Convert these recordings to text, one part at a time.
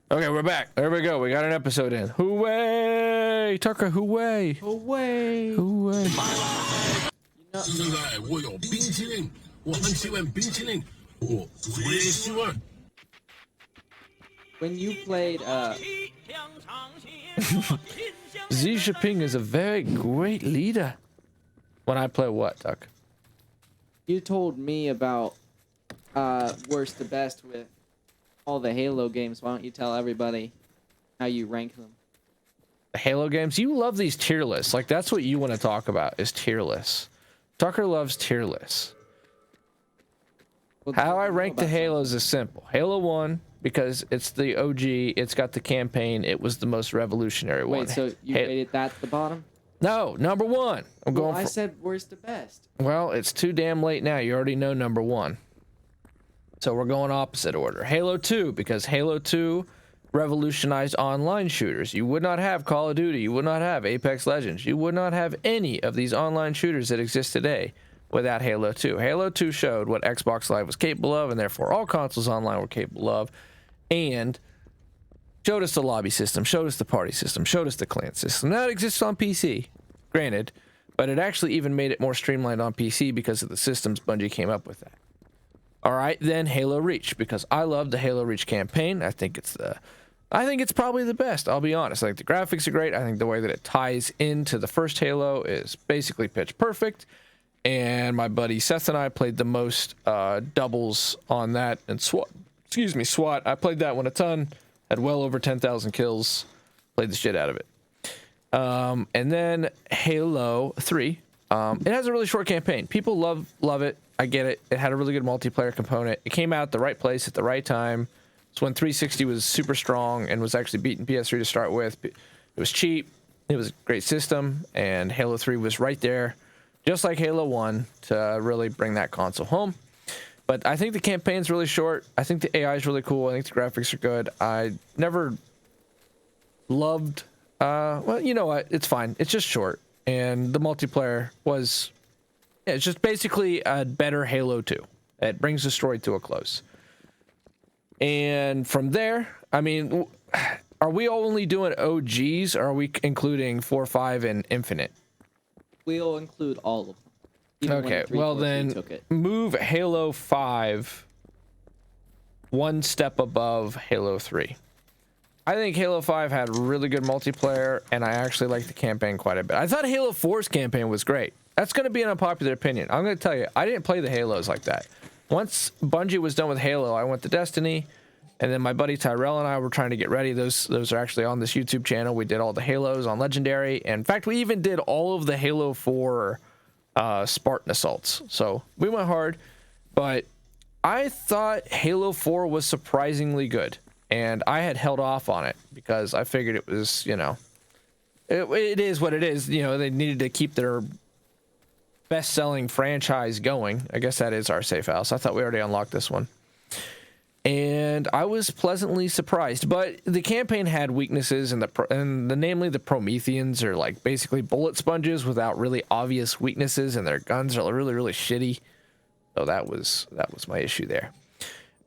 Okay, we're back. There we go. We got an episode in. Hooray! Tucker, hooray! Away. Hooray! 现在我有冰淇淋，我很喜欢冰淇淋，我也喜欢。 When you played Xi Jinping is a very great leader. When I play what, Tuck? you told me about worst to best with all the Halo games. Why don't you tell everybody how you rank them? The Halo games? You love these tier lists. Like, that's what you want to talk about, is tier lists. Tucker loves tier lists. Well, How I you know rank the about Halos is simple. Halo 1, because it's the OG, it's got the campaign, it was the most revolutionary some. one. Wait, so you rated that at the bottom? No, number 1. I'm Well, going I for... said worst to best. Well, it's too damn late now. You already know number 1. So we're going opposite order. Halo 2, because Halo 2 revolutionized online shooters. You would not have Call of Duty. You would not have Apex Legends. You would not have any of these online shooters that exist today without Halo 2. Halo 2 showed what Xbox Live was capable of, and therefore all consoles online were capable of, and showed us the lobby system, showed us the party system, showed us the clan system. That exists on PC, granted, but it actually even made it more streamlined on PC because of the systems Bungie came up with that. All right, then Halo Reach, because I love the Halo Reach campaign. I think it's probably the best. I'll be honest. I think the graphics are great. I think the way that it ties into the first Halo is basically pitch perfect. And my buddy Seth and I played the most doubles on that and SWAT. SWAT. I played that one a ton. Had well over 10,000 kills. Played the shit out of it. And then Halo 3. It has a really short campaign. People love it. I get it. It had a really good multiplayer component. It came out at the right place at the right time. It's when 360 was super strong and was actually beating PS3 to start with. It was cheap. It was a great system. And Halo 3 was right there, just like Halo 1, to really bring that console home. But I think the campaign's really short. I think the AI is really cool. I think the graphics are good. I never loved... well, you know what? It's fine. It's just short. And the multiplayer was... Yeah, it's just basically a better Halo 2. It brings the story to a close. And from there, I mean, are we only doing OGs, or are we including 4, 5, and Infinite? We'll include all of them. Even Okay, when 3, well 4, 3 then took it. move Halo 5 one step above Halo 3. I think Halo 5 had really good multiplayer, and I actually liked the campaign quite a bit. I thought Halo 4's campaign was great. That's going to be an unpopular opinion. I'm going to tell you, I didn't play the Halos like that. Once Bungie was done with Halo, I went to Destiny, and then my buddy Tyrell and I were trying to get ready. Those are actually on this YouTube channel. We did all the Halos on Legendary, and in fact, we even did all of the Halo 4 Spartan assaults. So we went hard, but I thought Halo 4 was surprisingly good, and I had held off on it because I figured it was, you know, it is what it is. You know, they needed to keep their best-selling franchise going. I guess that is our safe house. I thought we already unlocked this one. And I was pleasantly surprised, but the campaign had weaknesses, and namely the Prometheans are like basically bullet sponges without really obvious weaknesses, and their guns are really, really shitty. So that was my issue there.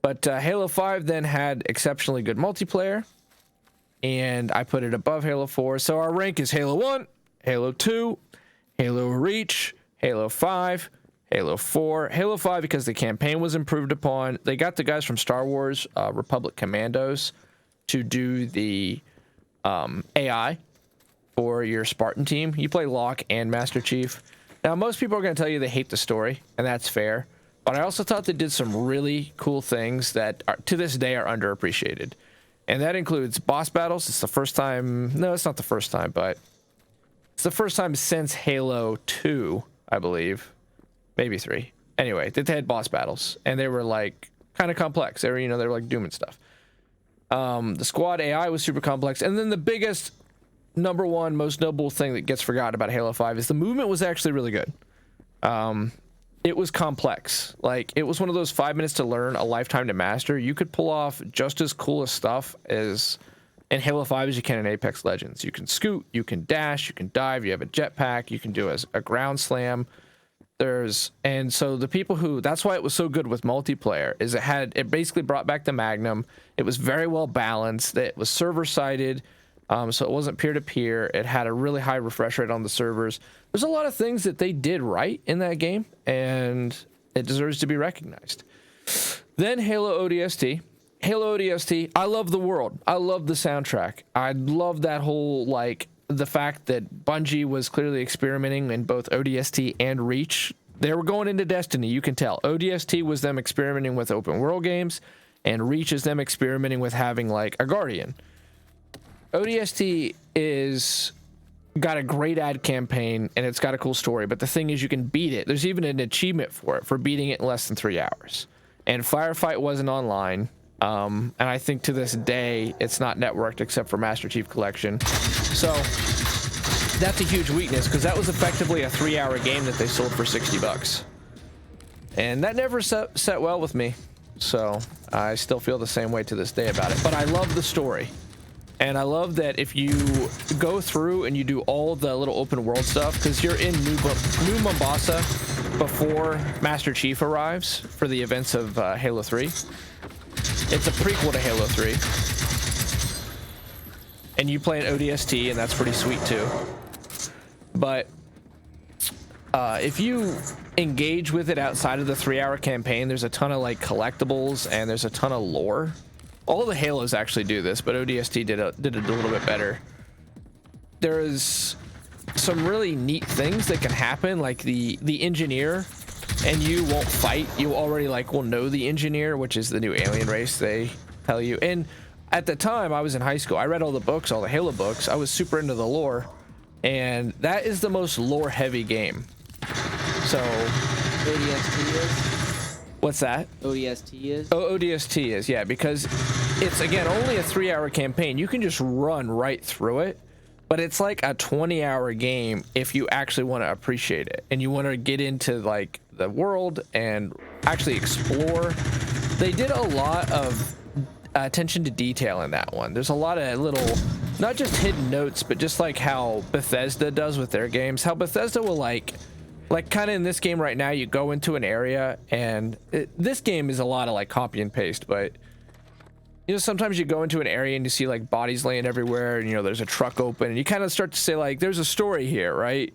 But Halo 5 then had exceptionally good multiplayer, and I put it above Halo 4. So our rank is Halo 1, Halo 2, Halo Reach, Halo 5, Halo 4, Halo 5 because the campaign was improved upon. They got the guys from Star Wars Republic Commandos to do the AI for your Spartan team. You play Locke and Master Chief. Now, most people are going to tell you they hate the story, and that's fair. But I also thought they did some really cool things that are, to this day, are underappreciated. And that includes boss battles. It's the first time... No, it's not the first time, but it's the first time since Halo 2, I believe. Maybe 3. Anyway, that they had boss battles, and they were like kind of complex. They were, they were like Doom and stuff. The squad AI was super complex, and then the biggest, number one, most noble thing that gets forgotten about Halo 5 is the movement was actually really good. It was complex. Like, it was one of those 5 minutes to learn, a lifetime to master. You could pull off just as cool a stuff as in Halo 5 as you can in Apex Legends. You can scoot, you can dash, you can dive, you have a jetpack, you can do a ground slam. And so the people who, that's why it was so good with multiplayer, is it basically brought back the Magnum. It was very well balanced. It was server sided. So it wasn't peer to peer. It had a really high refresh rate on the servers. There's a lot of things that they did right in that game, and it deserves to be recognized. Then Halo ODST. Halo ODST, I love the world. I love the soundtrack. I love that whole, like, the fact that Bungie was clearly experimenting in both ODST and Reach. They were going into Destiny, you can tell. ODST was them experimenting with open world games, and Reach is them experimenting with having, like, a Guardian. ODST is got a great ad campaign, and it's got a cool story, but the thing is you can beat it. There's even an achievement for it, for beating it in less than 3 hours. And Firefight wasn't online. And I think to this day, it's not networked except for Master Chief Collection. So that's a huge weakness, because that was effectively a 3-hour game that they sold for $60. And that never set well with me. So I still feel the same way to this day about it. But I love the story. And I love that if you go through and you do all the little open world stuff, because you're in New Mombasa before Master Chief arrives for the events of Halo 3. It's a prequel to Halo 3. And you play an ODST, and that's pretty sweet too. But if you engage with it outside of the 3-hour campaign, there's a ton of, like, collectibles, and there's a ton of lore. All the Halos actually do this, but ODST did it a little bit better. There's some really neat things that can happen, like the engineer, and you won't fight. You already, like, will know the engineer, which is the new alien race, they tell you. And at the time, I was in high school. I read all the books, all the Halo books. I was super into the lore, and that is the most lore-heavy game. So ODST is? What's that? ODST is? Oh, ODST is, yeah, because it's, again, only a 3-hour campaign. You can just run right through it, but it's like a 20-hour game if you actually want to appreciate it and you want to get into, like, the world and actually explore. They did a lot of attention to detail in that one. There's a lot of little, not just hidden notes, but just like how Bethesda does with their games. How Bethesda will, like kind of in this game right now, you go into an area, and this game is a lot of, like, copy and paste, but, you know, sometimes you go into an area and you see, like, bodies laying everywhere, and, you know, there's a truck open, and you kind of start to say, like, there's a story here, right?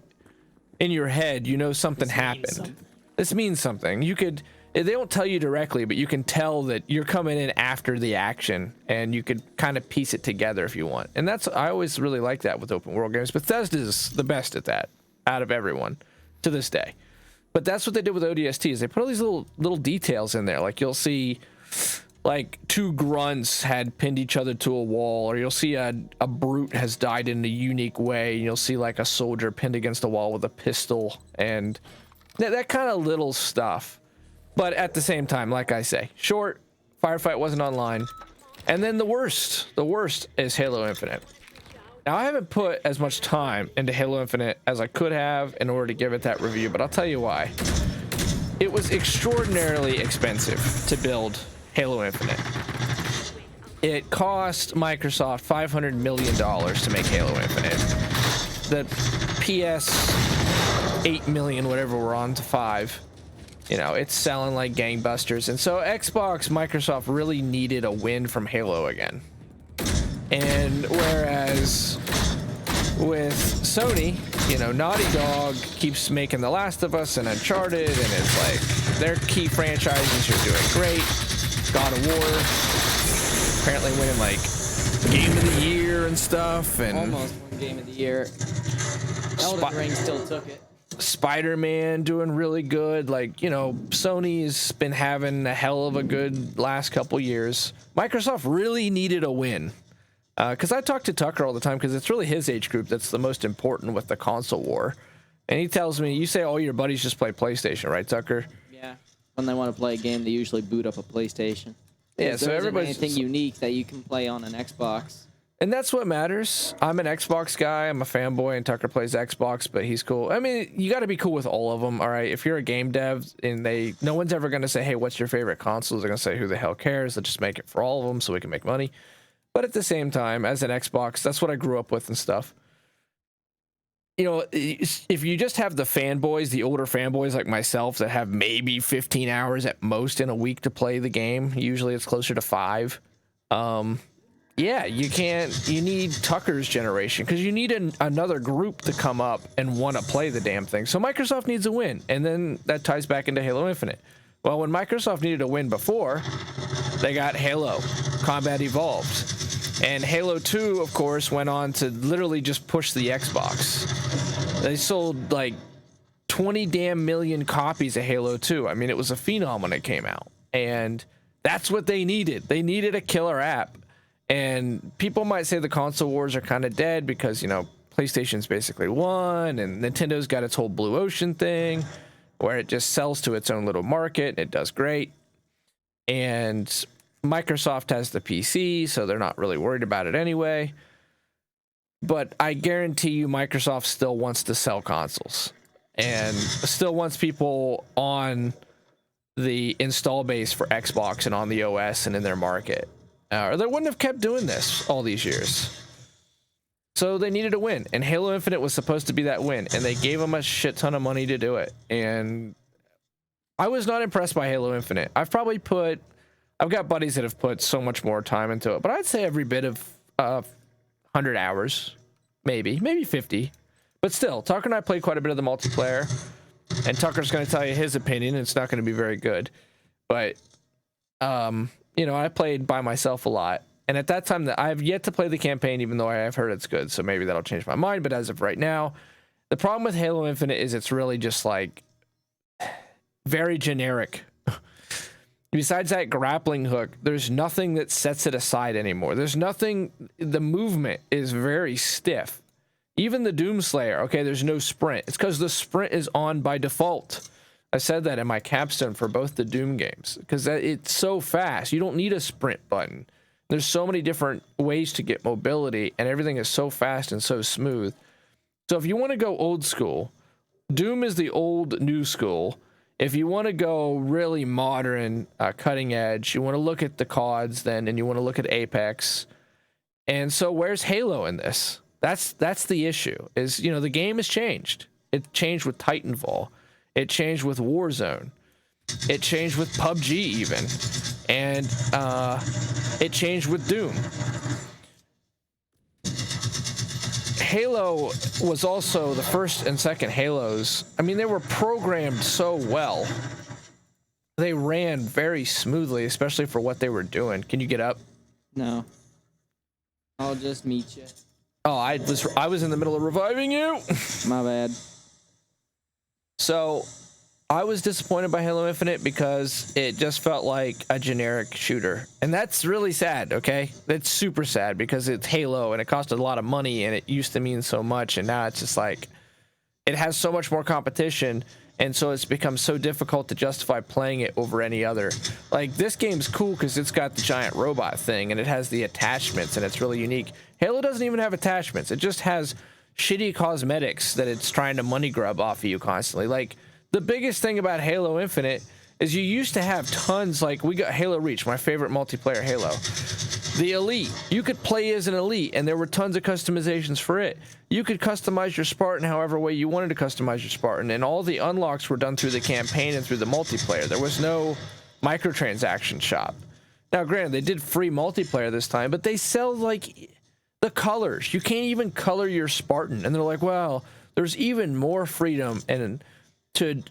In your head, you know something happened. This means something. You could, they don't tell you directly, but you can tell that you're coming in after the action, and you could kind of piece it together if you want. And that's, I always really like that with open world games. Bethesda's the best at that out of everyone to this day. But that's what they did with ODST, is they put all these little details in there. Like, you'll see, like, 2 grunts had pinned each other to a wall, or you'll see a brute has died in a unique way, and you'll see, like, a soldier pinned against a wall with a pistol, and that kind of little stuff. But at the same time, like I say, short, Firefight wasn't online. And then the worst is Halo Infinite. Now, I haven't put as much time into Halo Infinite as I could have in order to give it that review, but I'll tell you why. It was extraordinarily expensive to build Halo Infinite. It cost Microsoft $500 million to make Halo Infinite. The PS 8 million, whatever we're on to 5, you know, it's selling like gangbusters. And so Microsoft really needed a win from Halo again. And whereas with Sony, you know, Naughty Dog keeps making The Last of Us and Uncharted, and it's like their key franchises are doing great. God of War apparently winning, like, Game of the Year and stuff, and almost won Game of the Year. Elden Ring still took it. Spider-Man doing really good. Like, you know, Sony's been having a hell of a good last couple years. Microsoft really needed a win. Because I talk to Tucker all the time, because it's really his age group that's the most important with the console war. And he tells me, you say all your buddies just play PlayStation, right, Tucker? Yeah. When they want to play a game, they usually boot up a PlayStation. Yeah, so everybody's anything unique that you can play on an Xbox. And that's what matters. I'm an Xbox guy. I'm a fanboy, and Tucker plays Xbox, but he's cool. I mean, you got to be cool with all of them, all right? If you're a game dev, and no one's ever going to say, hey, what's your favorite console? They're going to say, who the hell cares? Let's just make it for all of them so we can make money. But at the same time, as an Xbox, that's what I grew up with and stuff. you know, if you just have the fanboys, the older fanboys like myself that have maybe 15 hours at most in a week to play the game, usually it's closer to 5. Yeah, you need Tucker's generation because you need another group to come up and want to play the damn thing. So Microsoft needs a win, and then that ties back into Halo Infinite. Well, when Microsoft needed a win before, they got Halo Combat Evolved. And Halo 2, of course, went on to literally just push the Xbox. They sold like 20 damn million copies of Halo 2. I mean, it was a phenom when it came out. And that's what they needed. They needed a killer app. And people might say the console wars are kind of dead because, you know, PlayStation's basically won and Nintendo's got its whole Blue Ocean thing where it just sells to its own little market. It does great. And Microsoft has the PC, so they're not really worried about it anyway. But I guarantee you Microsoft still wants to sell consoles and still wants people on the install base for Xbox and on the OS and in their market. Or they wouldn't have kept doing this all these years. So they needed a win, and Halo Infinite was supposed to be that win, and they gave them a shit ton of money to do it. And I was not impressed by Halo Infinite. I've got buddies that have put so much more time into it, but I'd say every bit of 100 hours, maybe 50. But still, Tucker and I played quite a bit of the multiplayer, and Tucker's going to tell you his opinion. It's not going to be very good, but you know, I played by myself a lot. And at that time, I have yet to play the campaign, even though I have heard it's good. So maybe that'll change my mind. But as of right now, the problem with Halo Infinite is it's really just like very generic. Besides that grappling hook, there's nothing that sets it aside anymore. There's nothing. The movement is very stiff. Even the Doomslayer, okay, there's no sprint. It's because the sprint is on by default. I said that in my capstone for both the Doom games because it's so fast. You don't need a sprint button. There's so many different ways to get mobility, and everything is so fast and so smooth. So if you want to go old school, Doom is the old new school. If you want to go really modern, cutting edge, you want to look at the CODs then, and you want to look at Apex. And so where's Halo in this? That's the issue. Is, you know, the game has changed. It changed with Titanfall. It changed with Warzone. It changed with PUBG even. And it changed with Doom. Halo was also the first and second Halos. I mean, they were programmed so well. They ran very smoothly, especially for what they were doing. Can you get up? No. I'll just meet you. Oh, I was in the middle of reviving you. My bad. So I was disappointed by Halo Infinite because it just felt like a generic shooter. And that's really sad, okay? That's super sad because it's Halo and it costed a lot of money and it used to mean so much. And now it's just like, it has so much more competition. And so it's become so difficult to justify playing it over any other. Like, this game's cool because it's got the giant robot thing and it has the attachments and it's really unique. Halo doesn't even have attachments. It just has shitty cosmetics that it's trying to money grub off of you constantly. Like, the biggest thing about Halo Infinite is you used to have tons, like, we got Halo Reach, my favorite multiplayer Halo. The Elite, you could play as an Elite, and there were tons of customizations for it. You could customize your Spartan however way you wanted to customize your Spartan, and all the unlocks were done through the campaign and through the multiplayer. There was no microtransaction shop. Now, granted, they did free multiplayer this time, but they sell, like, the colors. You can't even color your Spartan, and they're like, well, there's even more freedom and to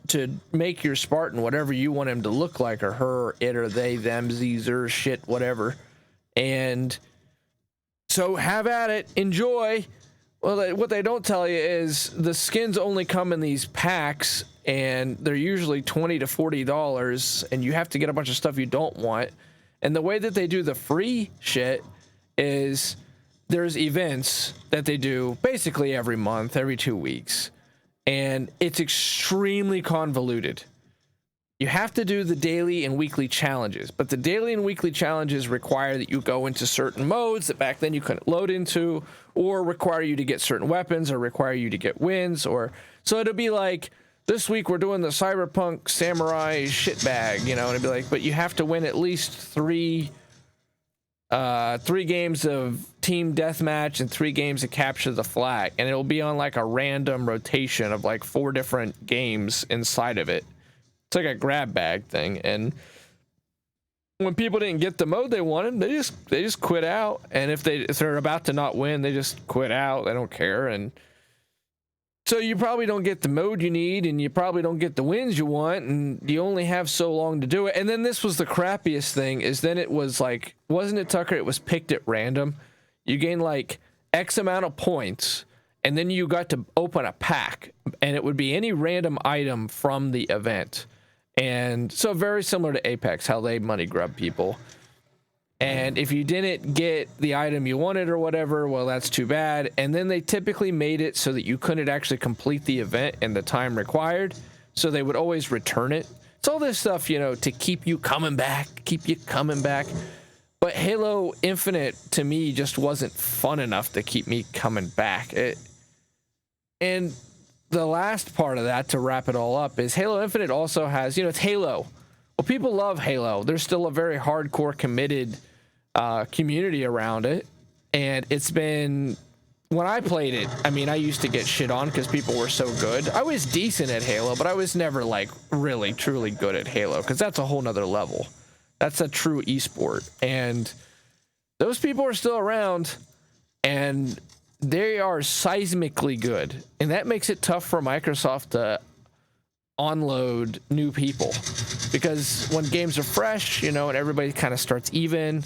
make your Spartan whatever you want him to look like, or her, it, or they, them, z's, or shit, whatever. And so have at it, enjoy. Well, what they don't tell you is the skins only come in these packs, and they're usually $20 to $40, and you have to get a bunch of stuff you don't want. And the way that they do the free shit is there's events that they do basically every month, every 2 weeks. And it's extremely convoluted. You have to do the daily and weekly challenges, but the daily and weekly challenges require that you go into certain modes that back then you couldn't load into, or require you to get certain weapons, or require you to get wins, or so it'll be like, this week we're doing the Cyberpunk Samurai shitbag, you know, and it'd be like, but you have to win at least 3 3 games of team deathmatch and 3 games of capture the flag, and it'll be on like a random rotation of like 4 different games inside of it. It's like a grab bag thing, and when people didn't get the mode they wanted, they just quit out. And if they're about to not win, they just quit out. They don't care. And so you probably don't get the mode you need, and you probably don't get the wins you want, and you only have so long to do it. And then this was the crappiest thing, is then it was like, wasn't it, Tucker? It was picked at random. You gain like X amount of points, and then you got to open a pack, and it would be any random item from the event. And so very similar to Apex, how they money grub people. And if you didn't get the item you wanted or whatever, well, that's too bad. And then they typically made it so that you couldn't actually complete the event in the time required. So they would always return it. It's all this stuff, you know, to keep you coming back, But Halo Infinite, to me, just wasn't fun enough to keep me coming back. And the last part of that, to wrap it all up, is Halo Infinite also has, you know, it's Halo. Well, people love Halo. There's still a very hardcore, committed community around it. And it's been, when I played it, I mean, I used to get shit on because people were so good. I was decent at Halo, but I was never like really, truly good at Halo, because that's a whole nother level. That's a true esport. And those people are still around, and they are seismically good, and that makes it tough for Microsoft to onload new people, because when games are fresh, you know, and everybody kind of starts even,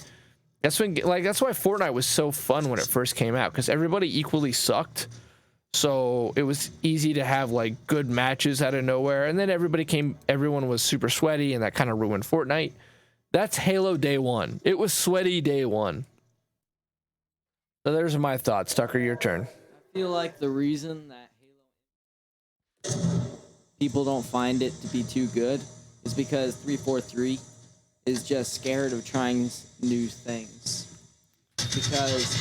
that's when, like, that's why Fortnite was so fun when it first came out, because everybody equally sucked, so it was easy to have like good matches out of nowhere. And then everyone was super sweaty, and that kind of ruined Fortnite. That's Halo day one. It was sweaty day one. So there's my thoughts. Tucker, your turn. I feel like the reason that Halo people don't find it to be too good is because 343 is just scared of trying new things. Because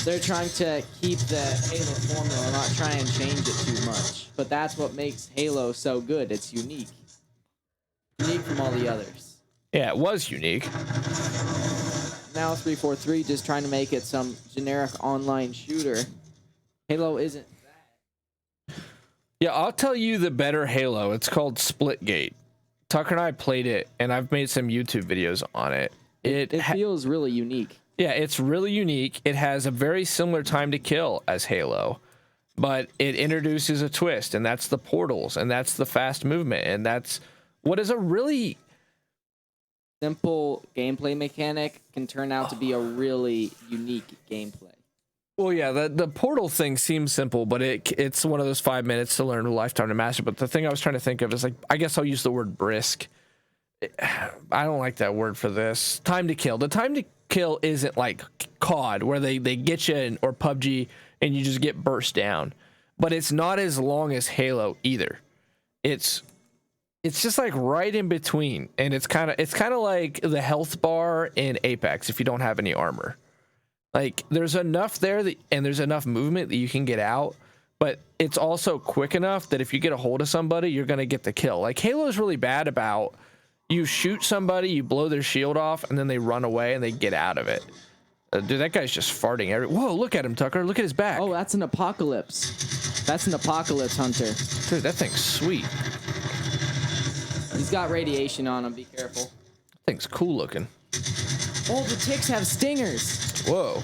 they're trying to keep the Halo formula, not try and change it too much. But that's what makes Halo so good. It's unique. Unique from all the others. Yeah, it was unique. Now 343 just trying to make it some generic online shooter. Halo isn't that. Yeah, I'll tell you the better Halo. It's called Splitgate. Tucker and I played it, and I've made some YouTube videos on it. It feels really unique. Yeah, it's really unique. It has a very similar time to kill as Halo, but it introduces a twist, and that's the portals, and that's the fast movement, and that's what is a really simple gameplay mechanic can turn out to be a really unique gameplay. Well, yeah, the portal thing seems simple, but it's one of those 5 minutes to learn, a lifetime to master. But the thing I was trying to think of is, like, I guess I'll use the word brisk. I don't like that word for this. Time to kill. The time to kill isn't like COD, where they get you or PUBG and you just get burst down. But it's not as long as Halo either. It's just like right in between, and it's kind of like the health bar in Apex if you don't have any armor. Like, there's enough there and there's enough movement that you can get out, but it's also quick enough that if you get a hold of somebody, you're gonna get the kill. Like, Halo is really bad about, you shoot somebody, you blow their shield off, and then they run away and they get out of it. Dude, that guy's just farting whoa, look at him, Tucker. Look at his back. Oh, that's an apocalypse. That's an apocalypse hunter. Dude, that thing's sweet. He's got radiation on him. Be careful. That thing's cool looking. Oh, the ticks have stingers. Whoa.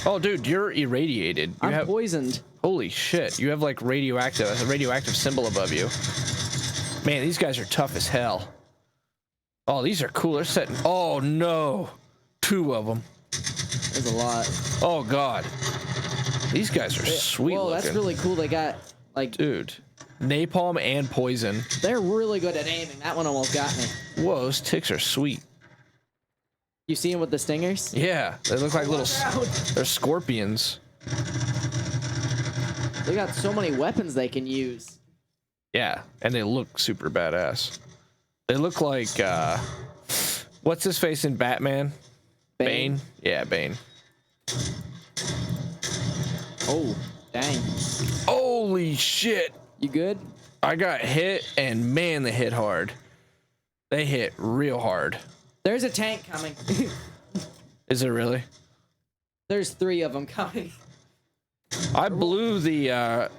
Oh, dude, you're irradiated. I'm poisoned. Holy shit. You have like a radioactive symbol above you. Man, these guys are tough as hell. Oh, these are cool. They're setting. Oh, no. 2 of them. There's a lot. Oh, God. These guys are sweet looking. looking. That's really cool. They got, like... Dude. Napalm and poison. They're really good at aiming. That one almost got me. Whoa, those ticks are sweet. You see them with the stingers? Yeah, they look like little... They're scorpions. They got so many weapons they can use. Yeah, and they look super badass. They look like, what's his face in Batman? Bane? Yeah, Bane. Oh, dang. Holy shit. You good? I got hit, and man, they hit hard. They hit real hard. There's a tank coming. Is it really? There's 3 of them coming. I blew the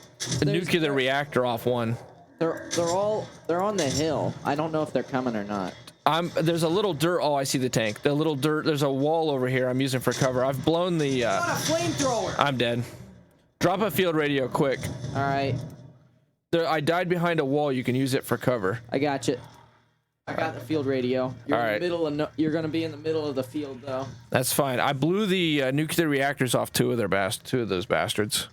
nuclear reactor off one. They're on the hill. I don't know if they're coming or not. There's a little dirt. Oh, I see the tank. The little dirt. There's a wall over here I'm using for cover. I've blown the. What a flamethrower! I'm dead. Drop a field radio quick. All right. I died behind a wall. You can use it for cover. I got you. I got the field radio. You're All in right. the middle of you're gonna be in the middle of the field though. That's fine. I blew the nuclear reactors off two of those bastards.